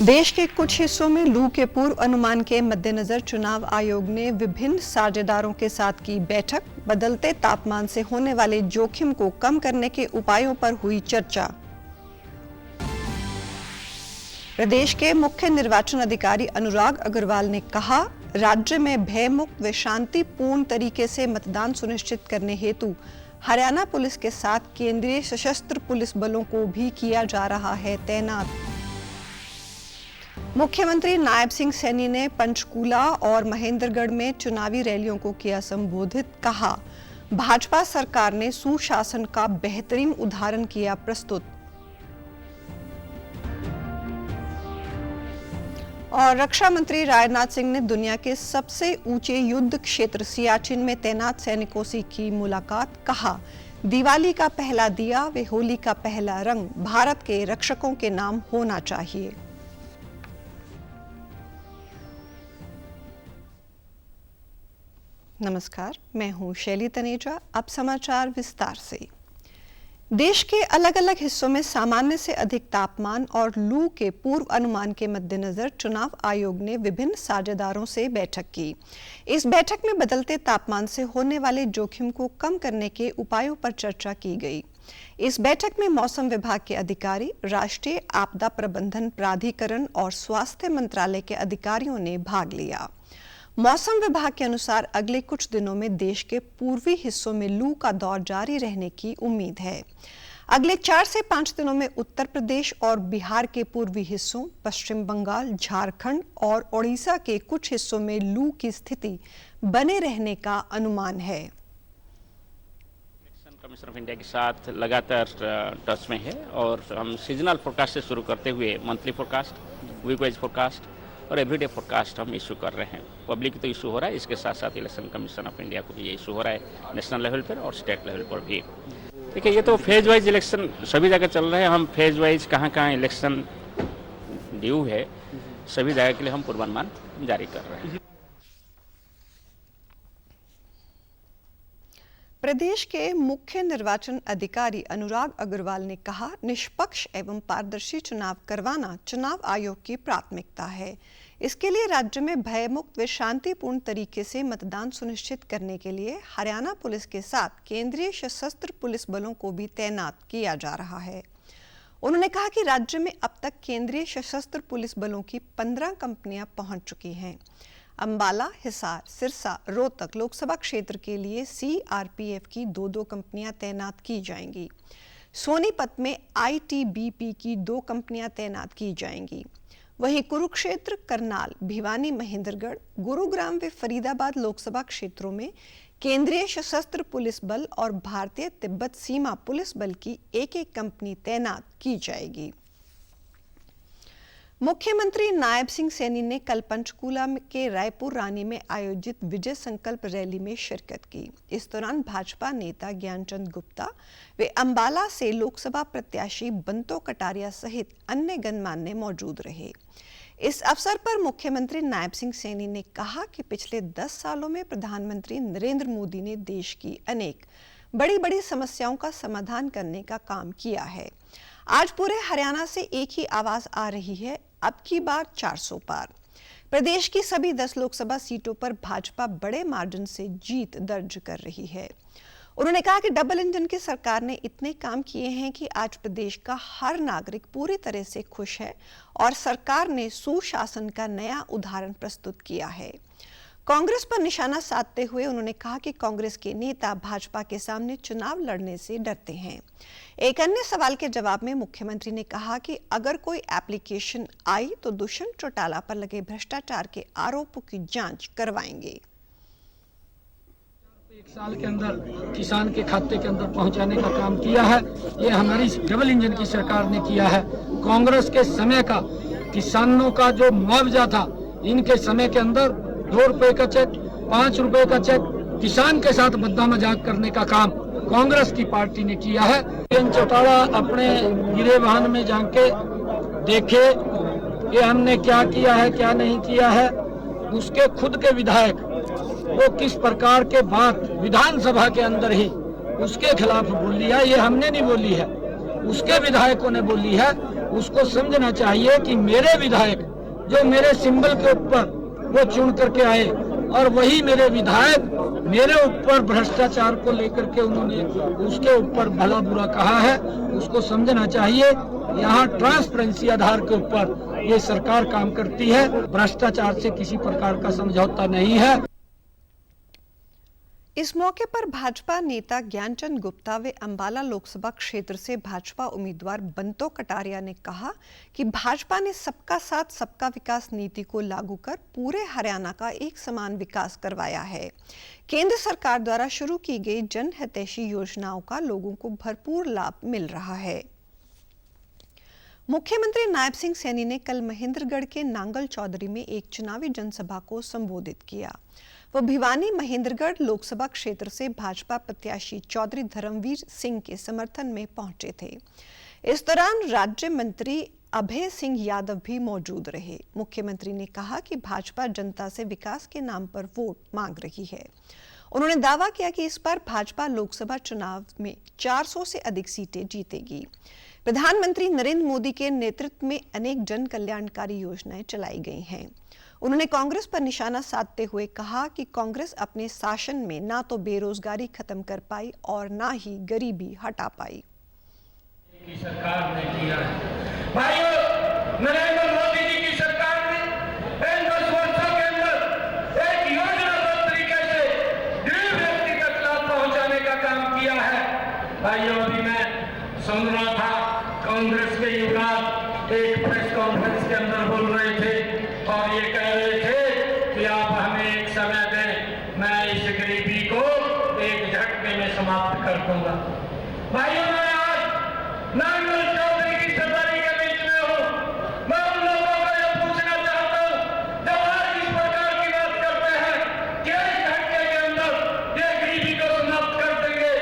देश के कुछ हिस्सों में लू के पूर्व अनुमान के मद्देनजर चुनाव आयोग ने विभिन्न साझेदारों के साथ की बैठक। बदलते तापमान से होने वाले जोखिम को कम करने के उपायों पर हुई चर्चा। प्रदेश के मुख्य निर्वाचन अधिकारी अनुराग अग्रवाल ने कहा, राज्य में भयमुक्त व शांतिपूर्ण तरीके से मतदान सुनिश्चित करने हेतु हरियाणा पुलिस के साथ केंद्रीय सशस्त्र पुलिस बलों को भी किया जा रहा है तैनात। मुख्यमंत्री नायब सिंह सैनी ने पंचकूला और महेंद्रगढ़ में चुनावी रैलियों को किया संबोधित। कहा, भाजपा सरकार ने सुशासन का बेहतरीन उदाहरण किया प्रस्तुत। और रक्षा मंत्री राजनाथ सिंह ने दुनिया के सबसे ऊंचे युद्ध क्षेत्र सियाचिन में तैनात सैनिकों से की मुलाकात। कहा, दिवाली का पहला दिया व होली का पहला रंग भारत के रक्षकों के नाम होना चाहिए। नमस्कार, मैं हूं शैली तनेजा। अब समाचार विस्तार से। देश के अलग अलग हिस्सों में सामान्य से अधिक तापमान और लू के पूर्व अनुमान के मद्देनजर चुनाव आयोग ने विभिन्न साझेदारों से बैठक की। इस बैठक में बदलते तापमान से होने वाले जोखिम को कम करने के उपायों पर चर्चा की गई। इस बैठक में मौसम विभाग के अधिकारी, राष्ट्रीय आपदा प्रबंधन प्राधिकरण और स्वास्थ्य मंत्रालय के अधिकारियों ने भाग लिया। मौसम विभाग के अनुसार अगले कुछ दिनों में देश के पूर्वी हिस्सों में लू का दौर जारी रहने की उम्मीद है। अगले 4 से 5 दिनों में उत्तर प्रदेश और बिहार के पूर्वी हिस्सों, पश्चिम बंगाल, झारखंड और ओडिशा के कुछ हिस्सों में लू की स्थिति बने रहने का अनुमान है। कमीशन ऑफ इंडिया के साथ लगातार टच में है और हम सीजनल फोरकास्ट से शुरू करते हुए monthly forecast, week wise forecast और एवरीडे फोरकास्ट हम इशू कर रहे हैं। पब्लिक तो इशू हो रहा है, इसके साथ साथ इलेक्शन कमीशन ऑफ इंडिया को भी ये इशू हो रहा है, नेशनल लेवल पर और स्टेट लेवल पर भी। देखिए, ये तो फेज वाइज इलेक्शन सभी जगह चल रहे हैं। हम फेज वाइज कहाँ इलेक्शन ड्यू है, सभी जगह के लिए हम पूर्वानुमान जारी कर रहे हैं। प्रदेश के मुख्य निर्वाचन अधिकारी अनुराग अग्रवाल ने कहा, निष्पक्ष एवं पारदर्शी चुनाव करवाना चुनाव आयोग की प्राथमिकता है। इसके लिए राज्य में भयमुक्त व शांतिपूर्ण तरीके से मतदान सुनिश्चित करने के लिए हरियाणा पुलिस के साथ केंद्रीय सशस्त्र पुलिस बलों को भी तैनात किया जा रहा है। उन्होंने कहा कि राज्य में अब तक केंद्रीय सशस्त्र पुलिस बलों की 15 कंपनियां पहुंच चुकी हैं। अंबाला, हिसार, सिरसा, रोहतक लोकसभा क्षेत्र के लिए सीआरपीएफ की 2-2 कंपनियां तैनात की जाएंगी। सोनीपत में आईटीबीपी की 2 कंपनियां तैनात की जाएंगी। वहीं कुरुक्षेत्र, करनाल, भिवानी, महेंद्रगढ़, गुरुग्राम व फरीदाबाद लोकसभा क्षेत्रों में केंद्रीय सशस्त्र पुलिस बल और भारतीय तिब्बत सीमा पुलिस बल की 1-1 कंपनी तैनात की जाएगी। मुख्यमंत्री नायब सिंह सैनी ने कल पंचकूला के रायपुर रानी में आयोजित विजय संकल्प रैली में शिरकत की। इस दौरान भाजपा नेता ज्ञानचंद गुप्ता व अंबाला से लोकसभा प्रत्याशी बंतो कटारिया सहित अन्य गणमान्य मौजूद रहे। इस अवसर पर मुख्यमंत्री नायब सिंह सैनी ने कहा कि पिछले 10 सालों में प्रधानमंत्री नरेंद्र मोदी ने देश की अनेक बड़ी समस्याओं का समाधान करने का काम किया है। आज पूरे हरियाणा से एक ही आवाज आ रही है, अब की बार 400 पार। प्रदेश की सभी 10 लोकसभा सीटों पर भाजपा बड़े मार्जिन से जीत दर्ज कर रही है। उन्होंने कहा कि डबल इंजन की सरकार ने इतने काम किए हैं कि आज प्रदेश का हर नागरिक पूरी तरह से खुश है और सरकार ने सुशासन का नया उदाहरण प्रस्तुत किया है। कांग्रेस पर निशाना साधते हुए उन्होंने कहा कि कांग्रेस के नेता भाजपा के सामने चुनाव लड़ने से डरते हैं। एक अन्य सवाल के जवाब में मुख्यमंत्री ने कहा कि अगर कोई एप्लीकेशन आई तो दुष्यंत चौटाला पर लगे भ्रष्टाचार के आरोपों की जांच करवाएंगे। 1 साल के अंदर किसान के खाते के अंदर पहुंचाने का काम किया है। ये हमारी डबल इंजन की सरकार ने किया है। कांग्रेस के समय का किसानों का जो मुआवजा था, इनके समय के अंदर 2 रुपए का चेक, 5 रुपए का चेक, किसान के साथ बद्दा मजाक करने का काम कांग्रेस की पार्टी ने किया है। दुष्यंत चौटाला अपने गिरेबान में जाके देखे कि हमने क्या किया है, क्या नहीं किया है। उसके खुद के विधायक वो किस प्रकार के बात विधानसभा के अंदर ही उसके खिलाफ बोली है, ये हमने नहीं बोली है, उसके विधायकों ने बोली है। उसको समझना चाहिए कि मेरे विधायक जो मेरे सिंबल के ऊपर वो चुन करके आए और वही मेरे विधायक मेरे ऊपर भ्रष्टाचार को लेकर के उन्होंने उसके ऊपर भला बुरा कहा है, उसको समझना चाहिए। यहाँ ट्रांसपेरेंसी आधार के ऊपर ये सरकार काम करती है, भ्रष्टाचार से किसी प्रकार का समझौता नहीं है। इस मौके पर भाजपा नेता ज्ञानचंद गुप्ता व अंबाला लोकसभा क्षेत्र से भाजपा उम्मीदवार बंतो कटारिया ने कहा कि भाजपा ने सबका साथ सबका विकास नीति को लागू कर पूरे हरियाणा का एक समान विकास करवाया है। केंद्र सरकार द्वारा शुरू की गई जन हितैषी योजनाओं का लोगों को भरपूर लाभ मिल रहा है। मुख्यमंत्री नायब सिंह सैनी ने कल महेंद्रगढ़ के नांगल चौधरी में एक चुनावी जनसभा को संबोधित किया। वो भिवानी महेंद्रगढ़ लोकसभा क्षेत्र से भाजपा प्रत्याशी चौधरी धर्मवीर सिंह के समर्थन में पहुंचे थे। इस दौरान राज्य मंत्री अभय सिंह यादव भी मौजूद रहे। मुख्यमंत्री ने कहा कि भाजपा जनता से विकास के नाम पर वोट मांग रही है। उन्होंने दावा किया कि इस बार भाजपा लोकसभा चुनाव में 400 से अधिक सीटें जीतेगी। प्रधानमंत्री नरेंद्र मोदी के नेतृत्व में अनेक जन कल्याणकारी योजनाएं चलाई गई हैं। उन्होंने कांग्रेस पर निशाना साधते हुए कहा कि कांग्रेस अपने शासन में ना तो बेरोजगारी खत्म कर पाई और ना ही गरीबी हटा पाई। की सरकार ने किया है भाइयों, नरेंद्र मोदी जी की सरकार ने इन 10 वर्षों के अंदर एक योजनाबद्ध तरीके से गरीब व्यक्ति तक लाभ पहुंचाने का काम किया है। भाइयों, अभी मैं सुन रहा था कांग्रेस के युवराज एक प्रेस कॉन्फ्रेंस के अंदर बोल रहे थे और ये कह रहे थे कि आप हमें एक समय दें, मैं इस गरीबी को एक झटके में समाप्त कर दूंगा। भाइयों, मैं आज नांगल चौधरी की सफारी के बीच में हूँ। मैं उन लोगों को यह पूछना चाहता हूँ, जब आज इस प्रकार की बात करते हैं कि एक झटके के अंदर ये गरीबी को समाप्त कर देंगे।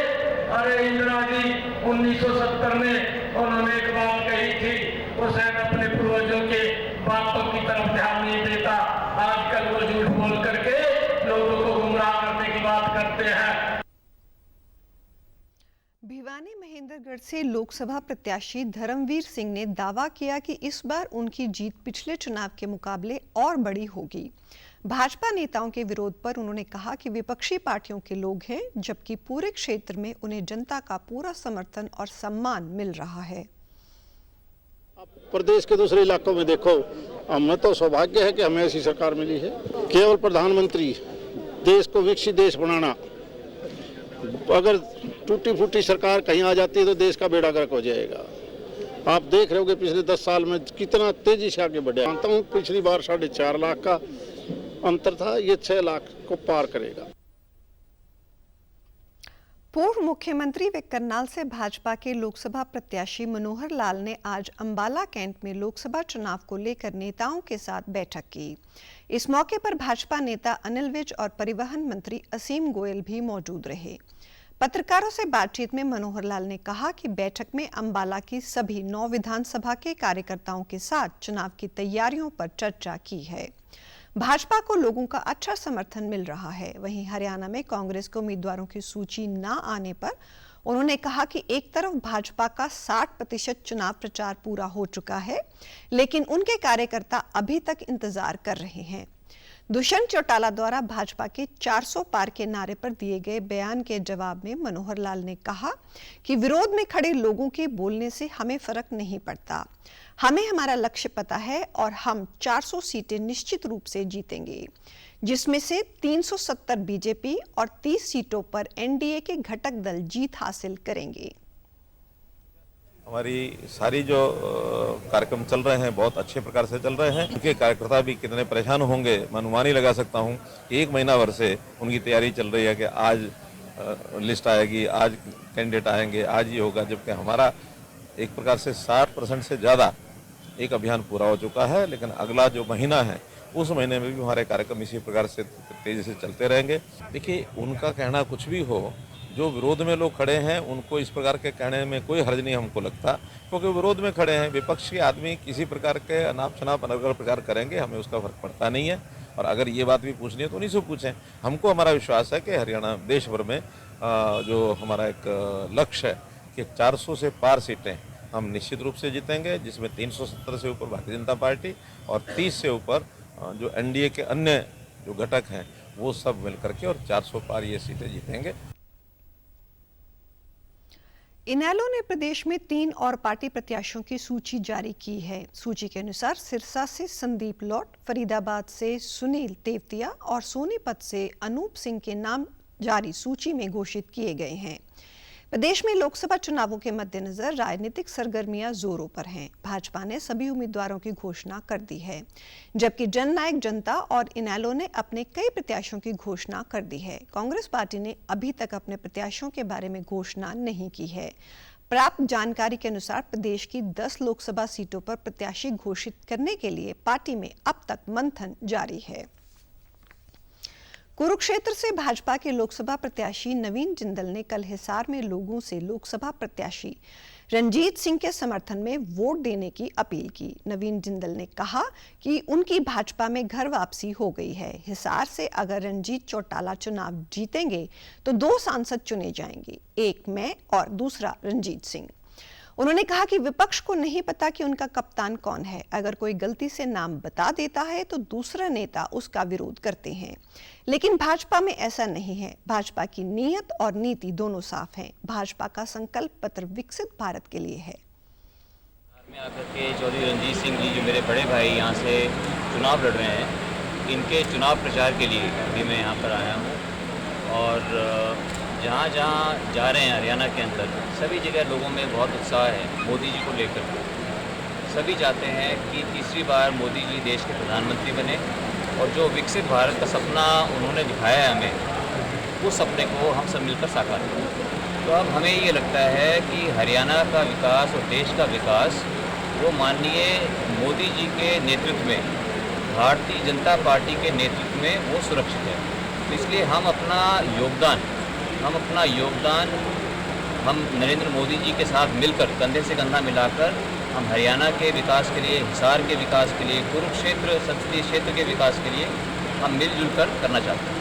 अरे इंदिरा जी 1970 में उन्होंने एक बात कही थी, वो शायद अपने पूर्वजों के बातों की तरफ ध्यान नहीं देता। आजकल वो झूठ बोल करके लोगों को गुमराह करने की बात करते हैं। भिवानी महेंद्रगढ़ से लोकसभा प्रत्याशी धर्मवीर सिंह ने दावा किया कि इस बार उनकी जीत पिछले चुनाव के मुकाबले और बड़ी होगी। भाजपा नेताओं के विरोध पर उन्होंने कहा कि विपक्षी पार्टियों के लोग हैं, जबकि पूरे क्षेत्र में उन्हें जनता का पूरा समर्थन और सम्मान मिल रहा है। प्रदेश के दूसरे इलाकों में देखो, हमें तो सौभाग्य है कि हमें ऐसी सरकार मिली है। केवल प्रधानमंत्री देश को विकसित देश बनाना, अगर टूटी फूटी सरकार कहीं आ जाती है तो देश का बेड़ा गर्क हो जाएगा। आप देख रहे होगे पिछले 10 साल में कितना तेजी से आगे बढ़े। मानता हूँ पिछली बार 4.5 लाख का अंतर था, ये 6 लाख को पार करेगा। पूर्व मुख्यमंत्री व करनाल से भाजपा के लोकसभा प्रत्याशी मनोहर लाल ने आज अंबाला कैंट में लोकसभा चुनाव को लेकर नेताओं के साथ बैठक की। इस मौके पर भाजपा नेता अनिल विज और परिवहन मंत्री असीम गोयल भी मौजूद रहे। पत्रकारों से बातचीत में मनोहर लाल ने कहा कि बैठक में अंबाला की सभी 9 विधानसभा के कार्यकर्ताओं के साथ चुनाव की तैयारियों पर चर्चा की है। भाजपा को लोगों का अच्छा समर्थन मिल रहा है। वहीं हरियाणा में कांग्रेस के उम्मीदवारों की सूची न आने पर उन्होंने कहा कि एक तरफ भाजपा का 60% चुनाव प्रचार पूरा हो चुका है, लेकिन उनके कार्यकर्ता अभी तक इंतजार कर रहे हैं। दुष्यंत चौटाला द्वारा भाजपा के 400 पार के नारे पर दिए गए बयान के जवाब में मनोहर लाल ने कहा कि विरोध में खड़े लोगों के बोलने से हमें फर्क नहीं पड़ता। हमें हमारा लक्ष्य पता है और हम 400 सीटें निश्चित रूप से जीतेंगे, जिसमें से 370 बीजेपी और 30 सीटों पर एनडीए के घटक दल जीत हासिल करेंगे। हमारी सारी जो कार्यक्रम चल रहे हैं बहुत अच्छे प्रकार से चल रहे हैं। उनके कार्यकर्ता भी कितने परेशान होंगे मैं अनुमान ही लगा सकता हूं। 1 महीना भर से उनकी तैयारी चल रही है कि आज लिस्ट आएगी, आज कैंडिडेट आएंगे, आज ये होगा, जबकि हमारा एक प्रकार से 60% से ज़्यादा एक अभियान पूरा हो चुका है। लेकिन अगला जो महीना है उस महीने में भी हमारे कार्यक्रम इसी प्रकार से तेज़ी से चलते रहेंगे। देखिए, उनका कहना कुछ भी हो, जो विरोध में लोग खड़े हैं उनको इस प्रकार के कहने में कोई हर्ज नहीं हमको लगता, क्योंकि विरोध में खड़े हैं। विपक्ष के आदमी किसी प्रकार के अनाप शनाप अनर्गल प्रकार करेंगे, हमें उसका फर्क पड़ता नहीं है। और अगर ये बात भी पूछनी है तो उन्हीं से पूछें। हमको हमारा विश्वास है कि हरियाणा देश भर में जो हमारा एक लक्ष्य है कि 400 से पार सीटें हम निश्चित रूप से जीतेंगे, जिसमें 370 से ऊपर भारतीय जनता पार्टी और 30 से ऊपर जो एनडीए के अन्य जो घटक हैं वो सब मिलकर के और 400 पार ये सीटें जीतेंगे। इनेलो ने प्रदेश में 3 और पार्टी प्रत्याशियों की सूची जारी की है। सूची के अनुसार सिरसा से संदीप लौट, फरीदाबाद से सुनील तेवतिया और सोनीपत से अनूप सिंह के नाम जारी सूची में घोषित किए गए हैं। प्रदेश में लोकसभा चुनावों के मद्देनजर राजनीतिक सरगर्मियां जोरों पर हैं। भाजपा ने सभी उम्मीदवारों की घोषणा कर दी है, जबकि जननायक जनता और इनेलो ने अपने कई प्रत्याशियों की घोषणा कर दी है। कांग्रेस पार्टी ने अभी तक अपने प्रत्याशियों के बारे में घोषणा नहीं की है। प्राप्त जानकारी के अनुसार प्रदेश की 10 लोकसभा सीटों पर प्रत्याशी घोषित करने के लिए पार्टी में अब तक मंथन जारी है। कुरुक्षेत्र से भाजपा के लोकसभा प्रत्याशी नवीन जिंदल ने कल हिसार में लोगों से लोकसभा प्रत्याशी रंजीत सिंह के समर्थन में वोट देने की अपील की। नवीन जिंदल ने कहा कि उनकी भाजपा में घर वापसी हो गई है। हिसार से अगर रंजीत चौटाला चुनाव जीतेंगे तो 2 सांसद चुने जाएंगे, एक मैं और दूसरा रंजीत सिंह। उन्होंने कहा कि विपक्ष को नहीं पता कि उनका कप्तान कौन है। अगर कोई गलती से नाम बता देता है तो दूसरा नेता उसका विरोध करते हैं, लेकिन भाजपा में ऐसा नहीं है। भाजपा की नीयत और नीति दोनों साफ हैं। भाजपा का संकल्प पत्र विकसित भारत के लिए है। में आकर के चौधरी रंजीत सिंह जी जो मेरे बड़े भाई यहाँ से चुनाव लड़ रहे हैं, इनके चुनाव प्रचार के लिए भी मैं यहाँ पर आया हूँ। और जहाँ जहाँ जा रहे हैं हरियाणा के अंदर सभी जगह लोगों में बहुत उत्साह है मोदी जी को लेकर। सभी चाहते हैं कि तीसरी बार मोदी जी देश के प्रधानमंत्री बने और जो विकसित भारत का सपना उन्होंने दिखाया है हमें, उस सपने को हम सब मिलकर साकार करें। तो अब हमें ये लगता है कि हरियाणा का विकास और देश का विकास वो माननीय मोदी जी के नेतृत्व में, भारतीय जनता पार्टी के नेतृत्व में वो सुरक्षित है। तो इसलिए हम अपना योगदान हम नरेंद्र मोदी जी के साथ मिलकर कंधे से कंधा मिलाकर हम हरियाणा के विकास के लिए, हिसार के विकास के लिए, कुरुक्षेत्र संसदीय क्षेत्र के विकास के लिए हम मिलजुल कर करना चाहते हैं।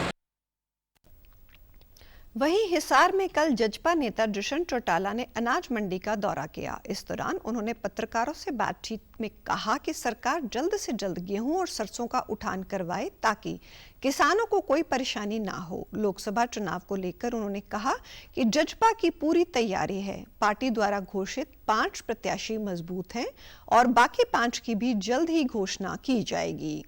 वहीं हिसार में कल जजपा नेता दुष्यंत चौटाला ने अनाज मंडी का दौरा किया। इस दौरान उन्होंने पत्रकारों से बातचीत में कहा कि सरकार जल्द से जल्द गेहूं और सरसों का उठान करवाए ताकि किसानों को कोई परेशानी ना हो। लोकसभा चुनाव को लेकर उन्होंने कहा कि जजपा की पूरी तैयारी है। पार्टी द्वारा घोषित 5 प्रत्याशी मजबूत हैं और बाकी 5 की भी जल्द ही घोषणा की जाएगी।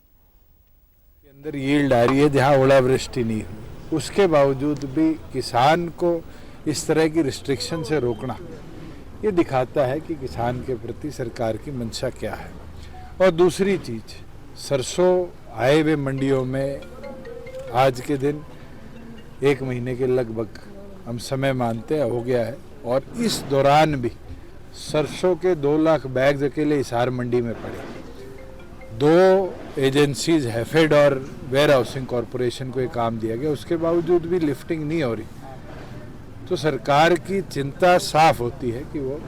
अंदर यील्ड आ रही है जहाँ ओलावृष्टि नहीं हुई, उसके बावजूद भी किसान को इस तरह की रिस्ट्रिक्शन से रोकना, ये दिखाता है कि किसान के प्रति सरकार की मंशा क्या है। और दूसरी चीज, सरसों आए हुए मंडियों में आज के दिन 1 महीने के लगभग हम समय मानते हैं हो गया है, और इस दौरान भी सरसों के 2 लाख बैग्स अकेले हिसार मंडी में पड़े। 2 एजेंसीज हैफेड और वेयर हाउसिंग कॉरपोरेशन को ये काम दिया गया, उसके बावजूद भी लिफ्टिंग नहीं हो रही। तो सरकार की चिंता साफ होती है कि वो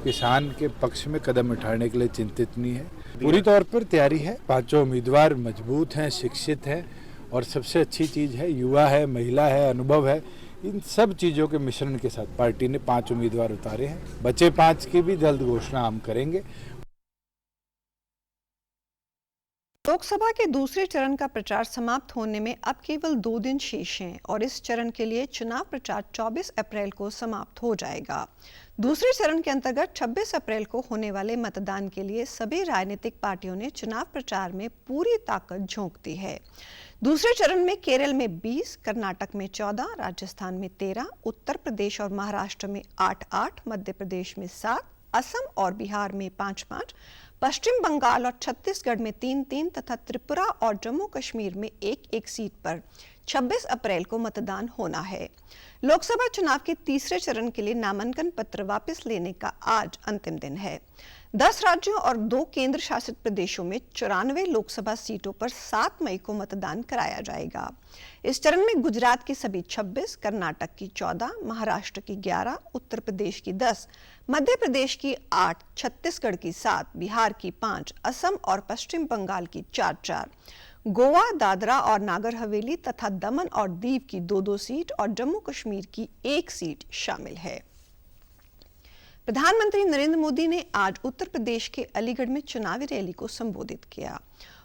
किसान के पक्ष में कदम उठाने के लिए चिंतित नहीं है। पूरी तौर पर तैयारी है। 5 उम्मीदवार मजबूत हैं, शिक्षित हैं, और सबसे अच्छी चीज़ है युवा है, महिला है, अनुभव है। इन सब चीज़ों के मिश्रण के साथ पार्टी ने 5 उम्मीदवार उतारे हैं। बचे 5 की भी जल्द घोषणा हम करेंगे। लोकसभा के दूसरे चरण का प्रचार समाप्त होने में अब केवल 2 दिन शेष हैं और इस चरण के लिए चुनाव प्रचार 24 अप्रैल को समाप्त हो जाएगा। दूसरे चरण के अंतर्गत 26 अप्रैल को होने वाले मतदान के लिए सभी राजनीतिक पार्टियों ने चुनाव प्रचार में पूरी ताकत झोंक दी है। दूसरे चरण में केरल में 20, कर्नाटक में 14, राजस्थान में 13, उत्तर प्रदेश और महाराष्ट्र में 8-8, मध्य प्रदेश में 7, असम और बिहार में 5-5, पश्चिम बंगाल और छत्तीसगढ़ में 3-3 तथा त्रिपुरा और जम्मू कश्मीर में 1-1 सीट पर 26 अप्रैल को मतदान होना है। लोकसभा चुनाव के तीसरे चरण के लिए नामांकन पत्र वापस लेने का आज अंतिम दिन है। 10 राज्यों और 2 केंद्र शासित प्रदेशों में 94 लोकसभा सीटों पर 7 मई को मतदान कराया जाएगा। इस चरण में गुजरात की सभी 26, कर्नाटक की 14, महाराष्ट्र की 11, उत्तर प्रदेश की 10, मध्य प्रदेश की 8, छत्तीसगढ़ की 7, बिहार की 5, असम और पश्चिम बंगाल की 4-4, गोवा, दादरा और नागर हवेली तथा दमन और दीव की 2-2 सीट और जम्मू कश्मीर की 1 सीट शामिल है। प्रधानमंत्री नरेंद्र मोदी ने आज उत्तर प्रदेश के अलीगढ़ में चुनावी रैली को संबोधित किया।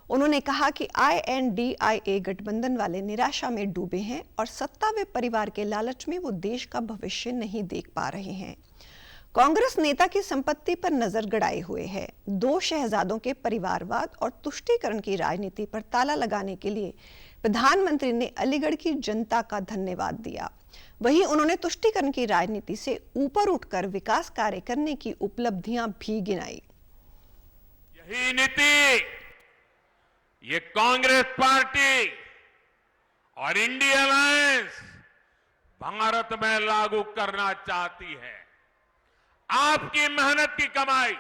उन्होंने कहा कि INDIA गठबंधन वाले निराशा में डूबे हैं और सत्ता व परिवार के लालच में वो देश का भविष्य नहीं देख पा रहे हैं। कांग्रेस नेता की संपत्ति पर नजर गड़ाए हुए है। 2 शहजादों के परिवारवाद और तुष्टीकरण की राजनीति पर ताला लगाने के लिए प्रधानमंत्री ने अलीगढ़ की जनता का धन्यवाद दिया। वहीं उन्होंने तुष्टीकरण की राजनीति से ऊपर उठकर विकास कार्य करने की उपलब्धियां भी गिनाई। यही नीति ये कांग्रेस पार्टी और इंडिया अलायंस भारत में लागू करना चाहती है। आपकी मेहनत की कमाई,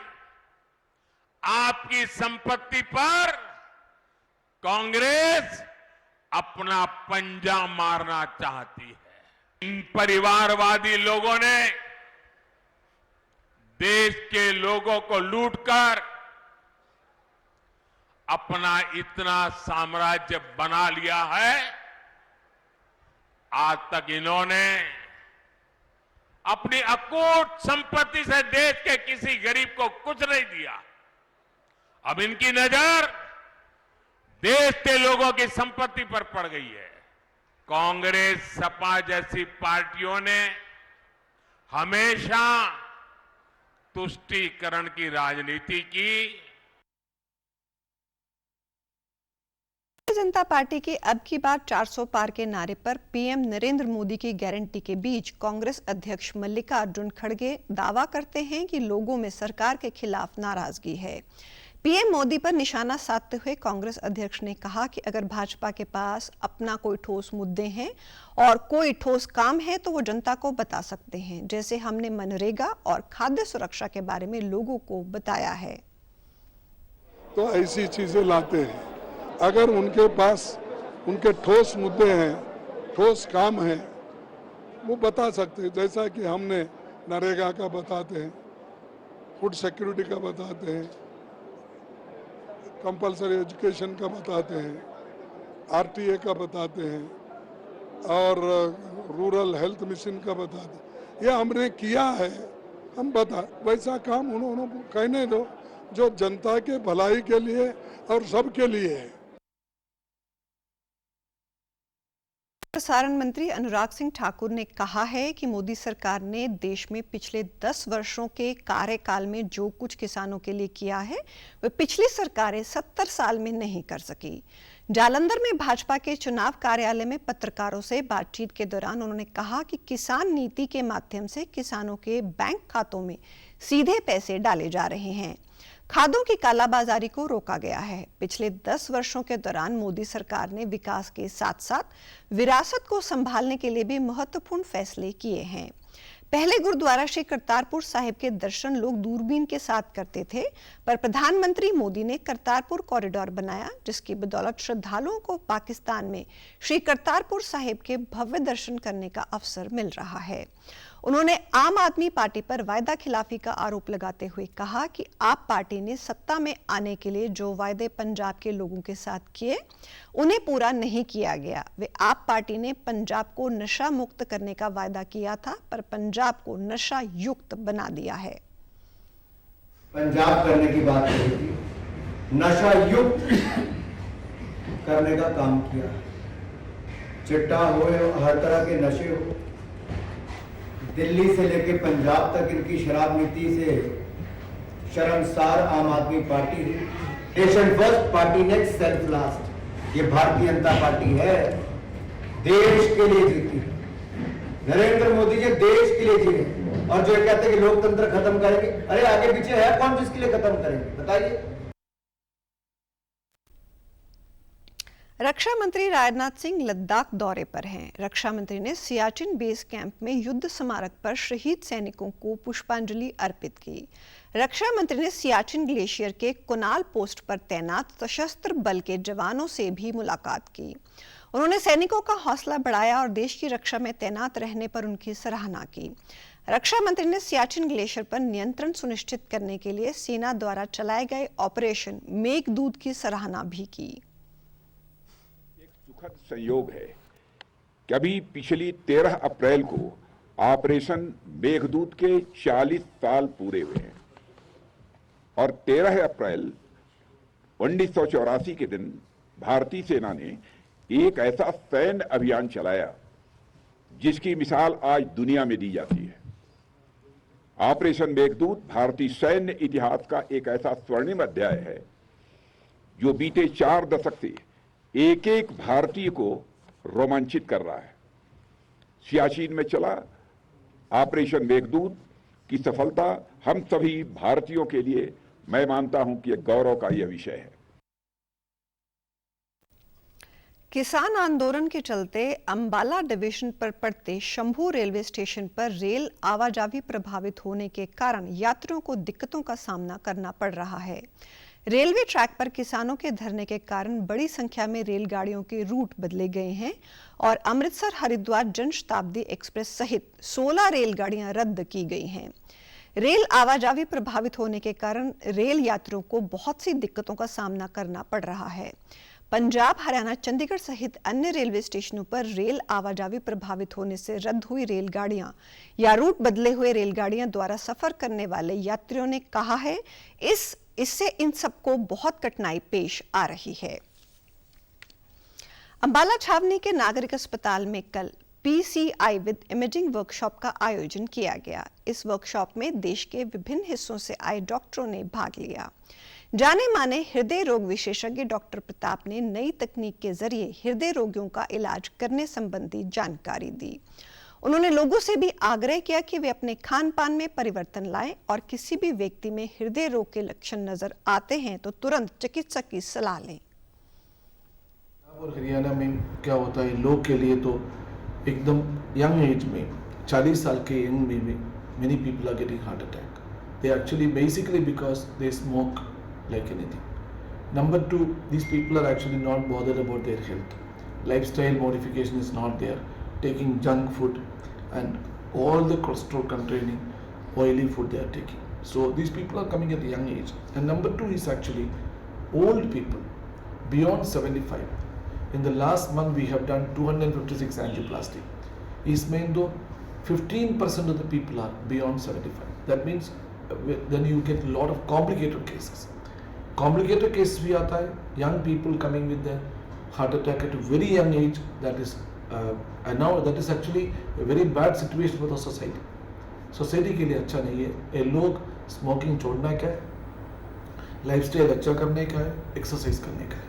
आपकी संपत्ति पर कांग्रेस अपना पंजा मारना चाहती है। इन परिवारवादी लोगों ने देश के लोगों को लूटकर अपना इतना साम्राज्य बना लिया है। आज तक इन्होंने अपनी अकूट संपत्ति से देश के किसी गरीब को कुछ नहीं दिया। अब इनकी नजर देश के लोगों की संपत्ति पर पड़ गई है। कांग्रेस, सपा जैसी पार्टियों ने हमेशा तुष्टीकरण की राजनीति की। भारतीय जनता पार्टी के अब की बार 400 पार के नारे पर पीएम नरेंद्र मोदी की गारंटी के बीच कांग्रेस अध्यक्ष मल्लिकार्जुन खड़गे दावा करते हैं कि लोगों में सरकार के खिलाफ नाराजगी है। पीएम मोदी पर निशाना साधते हुए कांग्रेस अध्यक्ष ने कहा कि अगर भाजपा के पास अपना कोई ठोस मुद्दे हैं और कोई ठोस काम है तो वो जनता को बता सकते हैं, जैसे हमने मनरेगा और खाद्य सुरक्षा के बारे में लोगों को बताया है। तो ऐसी चीजें लाते हैं। अगर उनके पास उनके ठोस मुद्दे हैं, ठोस काम है, वो बता सकते हैं। जैसा कि हमने नरेगा का बताते हैं, फूड सिक्योरिटी का बताते हैं, कंपलसरी एजुकेशन का बताते हैं, RTA का बताते हैं और रूरल हेल्थ मिशन का बताते हैं। ये हमने किया है, हम बता वैसा काम उन्होंने कहने दो जो जनता के भलाई के लिए और सबके लिए है। प्रसारण मंत्री अनुराग सिंह ठाकुर ने कहा है कि मोदी सरकार ने देश में पिछले 10 वर्षों के कार्यकाल में जो कुछ किसानों के लिए किया है वह पिछली सरकारें 70 साल में नहीं कर सकी। जालंधर में भाजपा के चुनाव कार्यालय में पत्रकारों से बातचीत के दौरान उन्होंने कहा कि किसान नीति के माध्यम से किसानों के बैंक खातों में सीधे पैसे डाले जा रहे हैं। खादों की कालाबाजारी को रोका गया है। पिछले 10 वर्षों के दौरान मोदी सरकार ने विकास के साथ साथ विरासत को संभालने के लिए भी महत्वपूर्ण फैसले किए हैं। पहले गुरुद्वारा श्री करतारपुर साहिब के दर्शन लोग दूरबीन के साथ करते थे, पर प्रधानमंत्री मोदी ने करतारपुर कॉरिडोर बनाया, जिसकी बदौलत श्रद्धालुओं को पाकिस्तान में श्री करतारपुर साहिब के भव्य दर्शन करने का अवसर मिल रहा है। उन्होंने आम आदमी पार्टी पर वायदा खिलाफी का आरोप लगाते हुए कहा कि आप पार्टी ने सत्ता में आने के लिए जो वायदे पंजाब के लोगों के साथ किए उन्हें पूरा नहीं किया गया। वे आप पार्टी ने पंजाब को नशा मुक्त करने का वायदा किया था, पर पंजाब को नशा युक्त बना दिया है। पंजाब करने की बात कही थी, नशा युक्त करने का काम किया। चिट्टा हो, हर तरह के नशे हो, दिल्ली से लेकर पंजाब तक इनकी शराब नीति से शर्मसार आम आदमी पार्टी है। Nation first party next self last. ये भारतीय जनता पार्टी है, देश के लिए जीती। नरेंद्र मोदी जी देश के लिए जी और जो कहते हैं कि लोकतंत्र खत्म करेंगे, अरे आगे पीछे है कौन जिसके लिए खत्म करेंगे बताइए। रक्षा मंत्री राजनाथ सिंह लद्दाख दौरे पर हैं। रक्षा मंत्री ने सियाचिन बेस कैंप में युद्ध स्मारक पर शहीद सैनिकों को पुष्पांजलि अर्पित की। रक्षा मंत्री ने सियाचिन ग्लेशियर के कुनाल पोस्ट पर तैनात सशस्त्र बल के जवानों से भी मुलाकात की। उन्होंने सैनिकों का हौसला बढ़ाया और देश की रक्षा में तैनात रहने पर उनकी सराहना की। रक्षा मंत्री ने सियाचिन ग्लेशियर पर नियंत्रण सुनिश्चित करने के लिए सेना द्वारा चलाए गए ऑपरेशन मेघदूत की सराहना भी की। सुखद संयोग है कि अभी पिछली 13 अप्रैल को ऑपरेशन मेघदूत के 40 साल पूरे हुए हैं और 13 अप्रैल 1984 के दिन भारतीय सेना ने एक ऐसा सैन्य अभियान चलाया जिसकी मिसाल आज दुनिया में दी जाती है। ऑपरेशन मेघदूत भारतीय सैन्य इतिहास का एक ऐसा स्वर्णिम अध्याय है जो बीते 4 दशक से एक एक भारतीय को रोमांचित कर रहा है। सियाचिन में चला ऑपरेशन मेघदूत की सफलता हम सभी भारतीयों के लिए मैं मानता हूं कि एक गौरव का यह विषय है। किसान आंदोलन के चलते अंबाला डिवीजन पर पड़ते शंभू रेलवे स्टेशन पर रेल आवाजाही प्रभावित होने के कारण यात्रियों को दिक्कतों का सामना करना पड़ रहा है। रेलवे ट्रैक पर किसानों के धरने के कारण बड़ी संख्या में रेलगाड़ियों के रूट बदले गए हैं और अमृतसर हरिद्वार जन शताब्दी एक्सप्रेस सहित 16 रेलगाड़ियां रद्द की गई हैं। रेल आवाजाही प्रभावित होने के कारण रेल यात्रियों को बहुत सी दिक्कतों का सामना करना पड़ रहा है। पंजाब, हरियाणा, चंडीगढ़ सहित अन्य रेलवे स्टेशनों पर रेल आवाजाही प्रभावित होने से रद्द हुई रेलगाड़ियां या रूट बदले हुए रेलगाड़ियां द्वारा सफर करने वाले यात्रियों ने कहा है इससे इन सबको बहुत कठिनाई पेश आ रही है। अंबाला छावनी के नागरिक अस्पताल में कल PCI विद इमेजिंग वर्कशॉप का आयोजन किया गया। इस वर्कशॉप में देश के विभिन्न हिस्सों से आए डॉक्टरों ने भाग लिया। जाने माने हृदय रोग विशेषज्ञ डॉक्टर प्रताप ने नई तकनीक के जरिए हृदय रोगियों का इलाज करने संबंधी जानकारी दी। उन्होंने लोगों से भी आग्रह किया कि वे अपने खान पान में परिवर्तन लाएं और किसी भी व्यक्ति में हृदय रोग के लक्षण नजर आते हैं तो तुरंत चिकित्सक की सलाह लें। और हरियाणा में क्या होता है, लोग के लिए तो एकदम यंग एज में 40 साल के यंग में भी many people are getting heart attack. They actually basically because they smoke like anything. Number 2, these people are actually not bothered about their health. Lifestyle modification is not there. Taking junk food and all the cholesterol containing oily food they are taking. So these people are coming at a young age. And number 2 is actually old people beyond 75. In the last month we have done 256 angioplasty. Ismein though 15% of the people are beyond 75. That means then you get a lot of complicated cases. Complicated cases भी आता है, young people coming with the heart attack at a very young age. That is and now that is actually a very bad situation for the society. Society के लिए अच्छा नहीं है। ये लोग स्मोकिंग छोड़ना क्या है, लाइफस्टाइल अच्छा करने का है, एक्सरसाइज करने का है।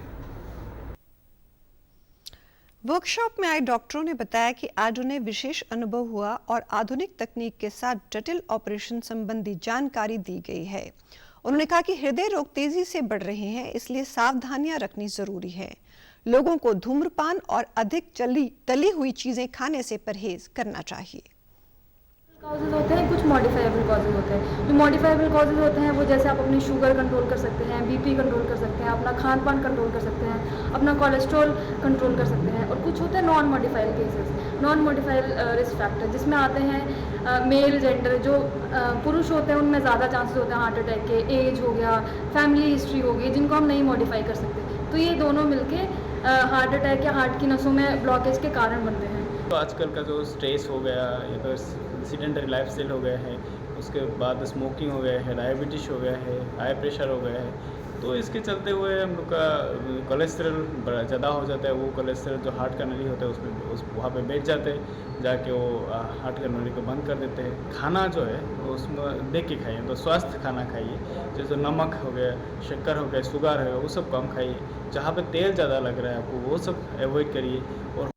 वर्कशॉप में आए डॉक्टरों ने बताया कि आज उन्हें विशेष अनुभव हुआ और आधुनिक तकनीक के साथ जटिल ऑपरेशन संबंधी जानकारी दी गई है। उन्होंने कहा कि हृदय रोग तेजी से बढ़ रहे हैं, इसलिए सावधानियां रखनी जरूरी है। लोगों को धूम्रपान और अधिक तली हुई चीजें खाने से परहेज करना चाहिए। कॉजेज होते हैं, कुछ मॉडिफाइबल कॉजेज होते हैं। जो मॉडिफाइबल कॉजेज होते हैं वो जैसे आप अपनी शुगर कंट्रोल कर सकते हैं, बीपी कंट्रोल कर सकते हैं, अपना खान पान कंट्रोल कर सकते हैं, अपना कोलेस्ट्रॉल कंट्रोल कर सकते हैं। और कुछ होते हैं non modified cases, non modified risk factor, जिसमें आते हैं मेल जेंडर, जो पुरुष होते हैं उनमें ज़्यादा चांसेस होते हैं हार्ट अटैक के, एज हो गया, फैमिली हिस्ट्री हो गई, जिनको हम नहीं मॉडिफाई कर सकते। तो ये दोनों मिलके हार्ट अटैक या हार्ट की नसों में ब्लॉकेज के कारण बनते हैं। तो आजकल का जो स्ट्रेस हो गया या तो सीडेंटरी लाइफस्टाइल हो गया है, उसके बाद स्मोकिंग हो गया है, डायबिटीज हो गया है, हाई प्रेशर हो गया है, तो इसके चलते हुए हम लोग का कोलेस्ट्रॉल ज़्यादा हो जाता है। वो कोलेस्ट्रॉल जो हार्ट का नली होता है उसमें वहाँ पे बैठ जाते हैं, जाके वो हार्ट का नली को बंद कर देते हैं। खाना जो है उसमें देख के खाइए, तो स्वस्थ खाना खाइए, जैसे नमक हो गया, शक्कर हो गया, शुगर है, वो सब कम खाइए। जहाँ पे तेल ज़्यादा लग रहा है आपको वो सब अवॉइड करिए। और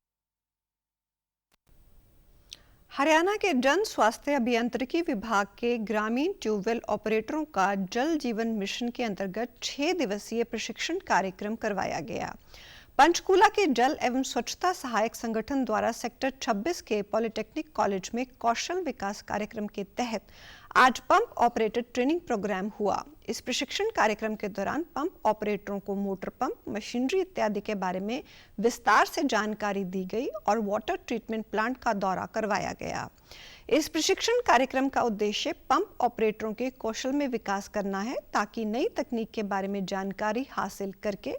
हरियाणा के जन स्वास्थ्य अभियांत्रिकी विभाग के ग्रामीण ट्यूबवेल ऑपरेटरों का जल जीवन मिशन के अंतर्गत 6 दिवसीय प्रशिक्षण कार्यक्रम करवाया गया। पंचकूला के जल एवं स्वच्छता सहायक संगठन द्वारा सेक्टर 26 के पॉलिटेक्निक कॉलेज में कौशल विकास कार्यक्रम के तहत आज पंप ऑपरेटर ट्रेनिंग प्रोग्राम हुआ। इस प्रशिक्षण कार्यक्रम के दौरान पंप ऑपरेटरों को मोटर पंप, मशीनरी इत्यादि के बारे में विस्तार से जानकारी दी गई और वाटर ट्रीटमेंट प्लांट का दौरा करवाया गया। इस प्रशिक्षण कार्यक्रम का उद्देश्य पंप ऑपरेटरों के कौशल में विकास करना है, ताकि नई तकनीक के बारे में जानकारी हासिल करके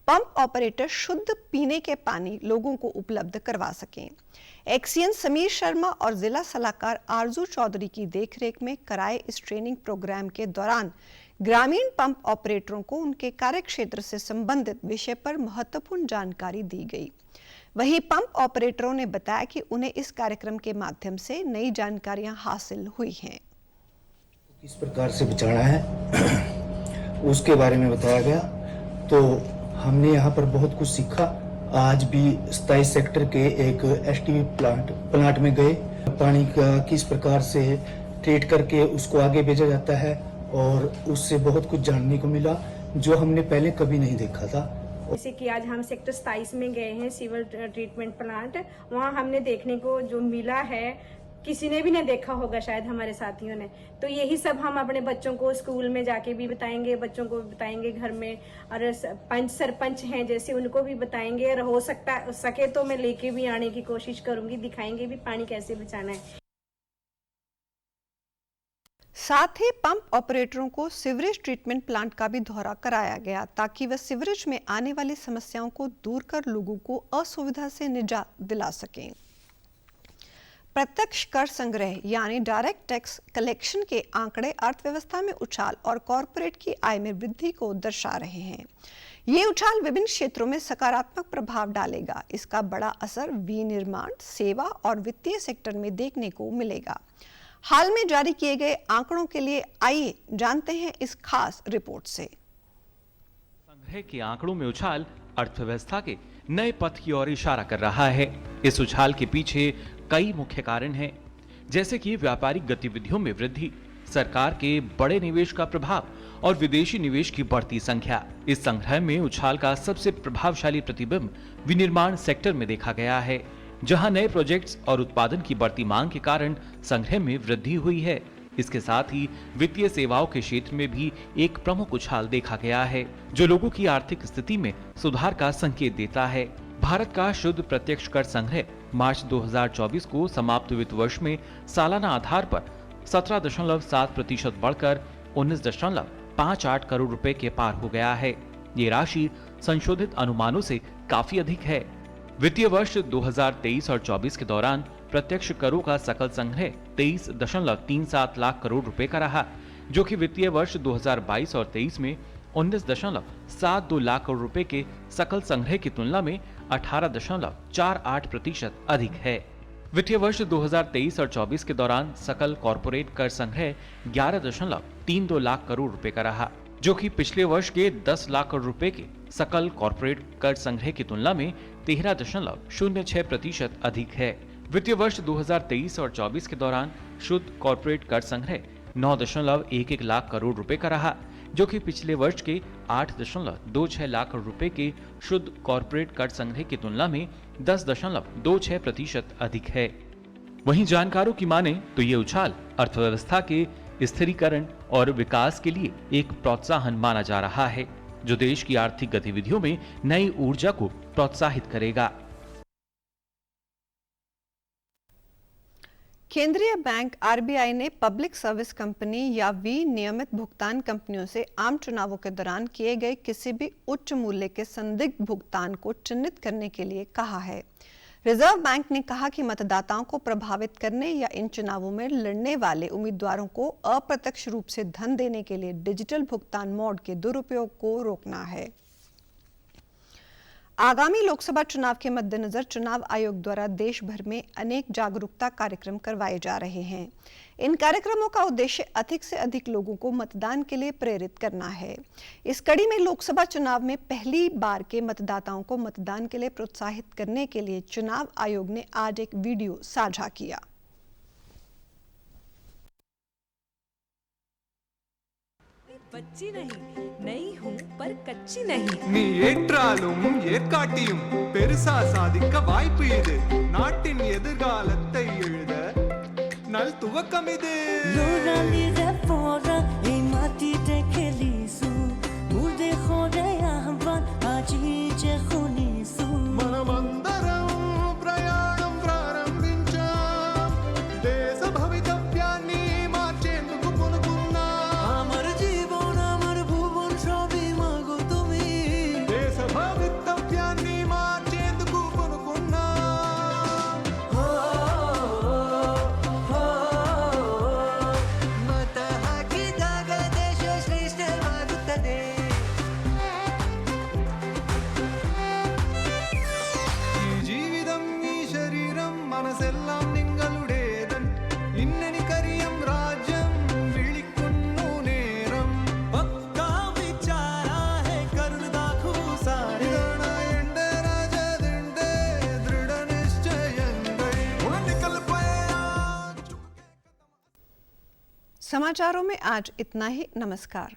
पंप ऑपरेटर शुद्ध पीने के पानी लोगों को उपलब्ध करवा सकें। एक्सीएन समीर शर्मा और जिला सलाहकार आरजू चौधरी की देखरेख में कराए इस ट्रेनिंग प्रोग्राम के दौरान ग्रामीण पंप ऑपरेटरों को उनके कार्यक्षेत्र से संबंधित विषय पर महत्वपूर्ण जानकारी दी गई। वहीं पंप ऑपरेटरों ने बताया कि उन्हें इस कार्यक्रम के माध्यम से नई जानकारियां हासिल हुई हैं। किस प्रकार से बचाना है उसके बारे में बताया गया, तो हमने यहाँ पर बहुत कुछ सीखा। आज भी 27 सेक्टर के एक एसटीवी प्लांट में गए, पानी का किस प्रकार से ट्रीट करके उसको आगे भेजा जाता है और उससे बहुत कुछ जानने को मिला जो हमने पहले कभी नहीं देखा था। जैसे कि आज हम सेक्टर 27 में गए हैं सीवर ट्रीटमेंट प्लांट, वहाँ हमने देखने को जो मिला है किसी ने भी नहीं देखा होगा शायद हमारे साथियों ने। तो यही सब हम अपने बच्चों को स्कूल में जाके भी बताएंगे, बच्चों को बताएंगे घर में, और पंच सरपंच हैं जैसे उनको भी बताएंगे, और हो सके तो मैं लेके भी आने की कोशिश करूंगी, दिखाएंगे भी पानी कैसे बचाना है। साथ ही पंप ऑपरेटरों को सीवरेज ट्रीटमेंट प्लांट का भी दौरा कराया गया ताकि वह सीवरेज में आने वाली समस्याओं को दूर कर लोगों को असुविधा से निजात दिला सकें। प्रत्यक्ष कर संग्रह यानी डायरेक्ट टैक्स कलेक्शन के आंकड़े अर्थव्यवस्था में उछाल और कॉरपोरेट की आय में वृद्धि को दर्शा रहे हैं। ये उछाल विभिन्न क्षेत्रों में सकारात्मक प्रभाव डालेगा। इसका बड़ा असर विनिर्माण, सेवा और वित्तीय सेक्टर में देखने को मिलेगा। हाल में जारी किए गए आंकड़ों के लिए आइए जानते हैं इस खास रिपोर्ट से। संग्रह के आंकड़ों में उछाल अर्थव्यवस्था के नए पथ की ओर इशारा कर रहा है। इस उछाल के पीछे कई मुख्य कारण हैं, जैसे कि व्यापारिक गतिविधियों में वृद्धि, सरकार के बड़े निवेश का प्रभाव और विदेशी निवेश की बढ़ती संख्या। इस संग्रह में उछाल का सबसे प्रभावशाली प्रतिबिंब विनिर्माण सेक्टर में देखा गया है, जहां नए प्रोजेक्ट्स और उत्पादन की बढ़ती मांग के कारण संग्रह में वृद्धि हुई है। इसके साथ ही वित्तीय सेवाओं के क्षेत्र में भी एक प्रमुख उछाल देखा गया है, जो लोगों की आर्थिक स्थिति में सुधार का संकेत देता है। भारत का शुद्ध प्रत्यक्ष कर संग्रह मार्च 2024 को समाप्त वित्त वर्ष में सालाना आधार पर 17.7% बढ़कर 19.58 करोड़ रुपए के पार हो गया है। ये राशि संशोधित अनुमानों से काफी अधिक है। वित्तीय वर्ष 2023 और 24 के दौरान प्रत्यक्ष करों का सकल संग्रह 23.37 लाख करोड़ रुपए का रहा, जो कि वित्तीय वर्ष 2022 और 23 में 19.72 लाख करोड़ रुपए के सकल संग्रह की तुलना में 18.48% अधिक है। वित्तीय वर्ष 2023 और 24 के दौरान सकल कॉर्पोरेट कर संग्रह 11.32 लाख करोड़ रुपए का रहा, जो कि पिछले वर्ष के 10 लाख करोड़ रुपए के सकल कॉर्पोरेट कर संग्रह की तुलना में 13.06% अधिक है। वित्तीय वर्ष 2023 और 24 के दौरान शुद्ध कॉर्पोरेट कर संग्रह 9.11 लाख करोड़ रुपए का रहा, जो कि पिछले वर्ष के 8.26 लाख करोड़ रुपए के शुद्ध कॉर्पोरेट कर संग्रह की तुलना में 10.26% अधिक है। वहीं जानकारों की माने तो ये उछाल अर्थव्यवस्था के स्थिरीकरण और विकास के लिए एक प्रोत्साहन माना जा रहा है, जो देश की आर्थिक गतिविधियों में नई ऊर्जा को प्रोत्साहित करेगा। केंद्रीय बैंक आरबीआई ने पब्लिक सर्विस कंपनी या विनियमित भुगतान कंपनियों से आम चुनावों के दौरान किए गए किसी भी उच्च मूल्य के संदिग्ध भुगतान को चिन्हित करने के लिए कहा है। रिजर्व बैंक ने कहा कि मतदाताओं को प्रभावित करने या इन चुनावों में लड़ने वाले उम्मीदवारों को अप्रत्यक्ष रूप से धन देने के लिए डिजिटल भुगतान मोड के दुरुपयोग को रोकना है। आगामी लोकसभा चुनाव के मद्देनजर चुनाव आयोग द्वारा देश भर में अनेक जागरूकता कार्यक्रम करवाए जा रहे हैं। इन कार्यक्रमों का उद्देश्य अधिक से अधिक लोगों को मतदान के लिए प्रेरित करना है। इस कड़ी में लोकसभा चुनाव में पहली बार के मतदाताओं को मतदान के लिए प्रोत्साहित करने के लिए चुनाव आयोग ने आज एक वीडियो साझा किया। बच्ची नहीं, नई हूँ पर कच्ची नहीं। நீ ஏற்றாலும் ஏற்காட்டியும் பெருசா சாதிக்க வாய்ப்பு இது. நாட்டின் எதிர்காலத்தை எழுத நல் துவக்கம் இது. लोराली रे फोरा ए माटी देखलिसु मुर्दे खोरे आह्वान आजी जे खुनिसु మనమందరం ప్రయాణం ప్రారంభించాం. దేశ భవితవ్యాన్ని మార్చేందుకు పునుకున్నాం. আমার জীবন আমার ভুবন সবই মাগো তুমি। దేశ భవితవ్యాన్ని समाचारों में आज इतना ही। नमस्कार।